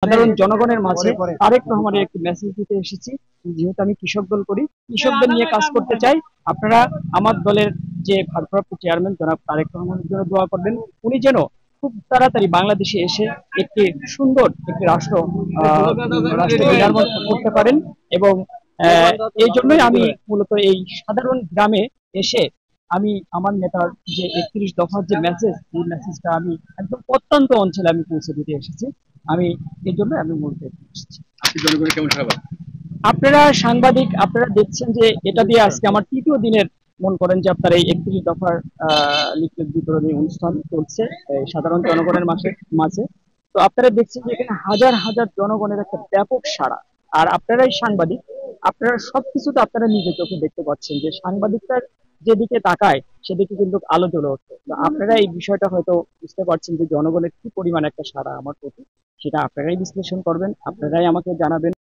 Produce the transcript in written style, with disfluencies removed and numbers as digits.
সাধারণ জনগণের মাঝে তারেক রহমানের একটি মেসেজ দিতে এসেছি। যেহেতু আমি কৃষক দল করি, কৃষকদের নিয়ে কাজ করতে চাই, আপনারা আমার দলের যে ভারপ্রাপ্ত চেয়ারম্যান জনাব তারেক রহমানের জন্য দোয়া করবেন। উনি যেন খুব তাড়াতাড়ি বাংলাদেশে এসে একটি সুন্দর একটি রাষ্ট্র নির্মাণ করতে পারেন। এবং এই জন্যই আমি মূলত এই সাধারণ গ্রামে এসে আমি আমার নেতার যে 31 দফার যে মেসেজ, এই মেসেজটা আমি একদম প্রত্যন্ত অঞ্চলে আমি পৌঁছে দিতে এসেছি। আমি এই জন্য আমি মূলত এসেছি। জনগণের কেমন সাড়া? আপনারা সাংবাদিক, আপনারা দেখছেন যে এটা দিয়ে আজকে আমার তৃতীয় দিনের, মনে করেন যে আপনার এই 31 দফার লিফলেট বিতরণী অনুষ্ঠান চলছে সাধারণ জনগণের মাঝে। তো আপনারা দেখছেন যে এখানে হাজার হাজার জনগণের একটা ব্যাপক সাড়া। আর আপনারাই সাংবাদিক, আপনারা সবকিছুতে আপনারা নিজে চোখে দেখতে পাচ্ছেন যে সাংবাদিকটার যেদিকে তাকায় সেদিকে কিন্তু আলো জ্বলে ওঠে। তো আপনারা এই বিষয়টা হয়তো বুঝতে পারছেন যে জনগণের কি পরিমাণ একটা সাড়া আমার প্রতি, সেটা আপনারাই বিশ্লেষণ করবেন, আপনারাই আমাকে জানাবেন।